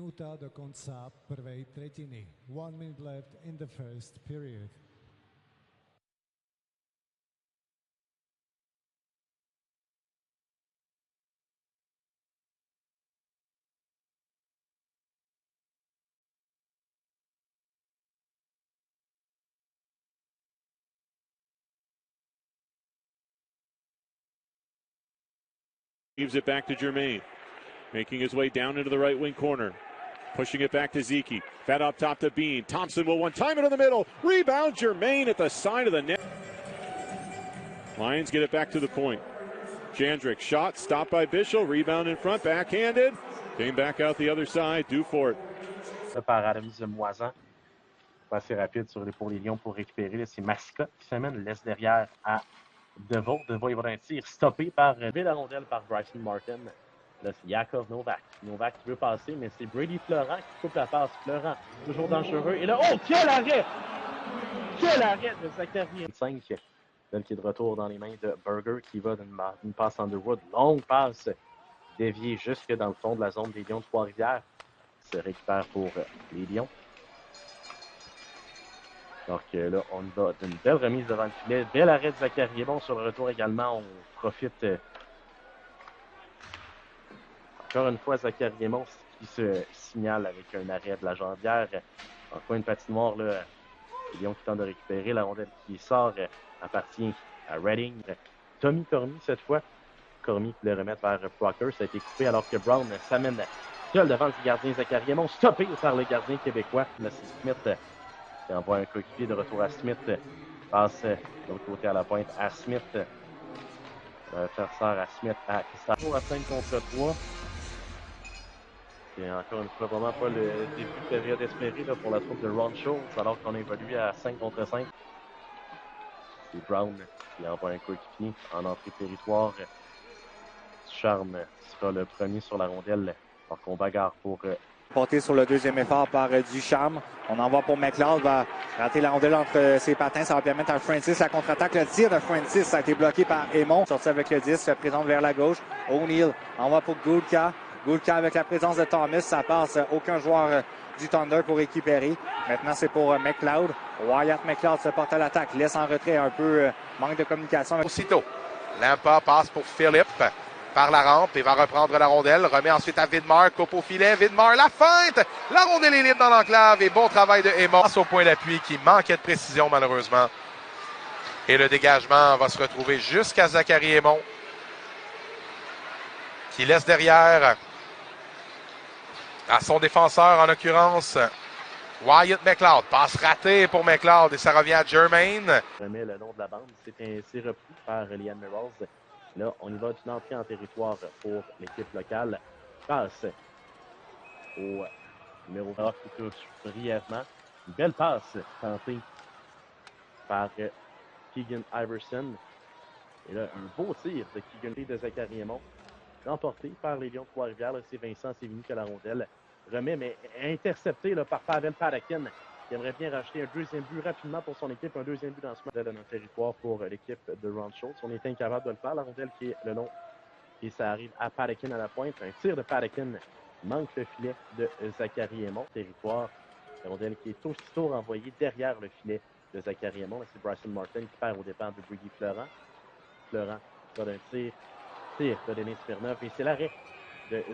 Minuta do konca prvej tretiny. 1 minute left in the first period. Leaves it back to Jermaine. Making his way down into the right wing corner. Pushing it back to Zeke. Fed up top to Bean. Thompson will one-time it in the middle. Rebound Jermaine at the side of the net. Lions get it back to the point. Jandrick shot, stopped by Bischel. Rebound in front, backhanded. Came back out the other side. Dufort. Par Adams Moisan. Pas assez rapide pour les Lions pour récupérer. C'est Mascotte qui s'amène, laisse derrière à Devaux. Devaux, il va un tir stoppé par la rondelle par Bryson Martin. Là, c'est Yakov Novak. Novak qui veut passer, mais c'est Brady Florent qui coupe la passe. Florent, toujours dangereux. Et là, oh, quel arrêt! Quel arrêt de Zachary! 5, celle qui est de retour dans les mains de Berger, qui va d'une passe Underwood. Longue passe déviée jusque dans le fond de la zone des Lions de Trois-Rivières. Se récupère pour les Lions. Donc là, on va d'une belle remise devant le filet. Bel arrêt de Zachary. Bon, sur le retour également, on profite encore une fois Zachary Raymond qui se signale avec un arrêt de la jambière. Encore une patinoire, là, les Lions qui tentent de récupérer. La rondelle qui sort appartient à Redding. Tommy Cormier cette fois. Cormier qui le remet vers Proctor. Ça a été coupé alors que Brown s'amène seul devant le gardien Zachary Raymond. Stoppé par le gardien québécois. Là, c'est Smith qui envoie un coéquipier de retour à Smith. Passe de l'autre côté à la pointe à Smith. Faire sort à Smith à Christophe à 5 contre 3. C'est encore une fois vraiment pas le début de période espérée là, pour la troupe de Ron Schultz alors qu'on évolue à 5 contre 5. C'est Brown qui envoie un coéquipier en entrée de territoire. Charme sera le premier sur la rondelle alors qu'on bagarre pour porté sur le deuxième effort par Ducharme. On envoie pour McLeod, va rater la rondelle entre ses patins. Ça va permettre à Francis la contre-attaque. Le tir de Francis a été bloqué par Aymon. Sorti avec le 10, se présente vers la gauche. O'Neal envoie pour Goulka. Goulka avec la présence de Thomas. Ça passe. Aucun joueur du Thunder pour récupérer. Maintenant, c'est pour McLeod. Wyatt McLeod se porte à l'attaque. Laisse en retrait un peu. Manque de communication. Aussitôt, Lampa passe pour Philippe. Par la rampe et va reprendre la rondelle. Remet ensuite à Vidmar, coupe au filet. Vidmar, la feinte! La rondelle est libre dans l'enclave et bon travail de Aymon. Passe au point d'appui qui manquait de précision malheureusement. Et le dégagement va se retrouver jusqu'à Zachary Aymon qui laisse derrière à son défenseur en l'occurrence Wyatt McLeod. Passe ratée pour McLeod et ça revient à Jermaine. Remet le long de la bande. C'est ainsi repris par Liam Merrills. Là, on y va d'une entrée en territoire pour l'équipe locale. Passe au numéro 9 qui touche brièvement. Une belle passe tentée par Keegan Iverson. Et là, un beau tir de Keegan de Zachary Raymond. Remporté par les Lions de Trois-Rivières. C'est Vincent Sévigny qui a la rondelle. Remet, mais intercepté là, par Pavel Padakin, qui aimerait bien racheter un deuxième but rapidement pour son équipe. Un deuxième but dans ce match de notre territoire pour l'équipe de Ron Schultz. On est incapable de le faire. La rondelle qui est le long. Et ça arrive à Padakin à la pointe. Un tir de Padakin manque le filet de Zachary Raymond. Territoire. La rondelle qui est aussitôt renvoyée derrière le filet de Zachary Raymond. C'est Bryson Martin qui perd au départ de Brady Florent. Florent va d'un tir de Denis Smirnov. Et c'est l'arrêt de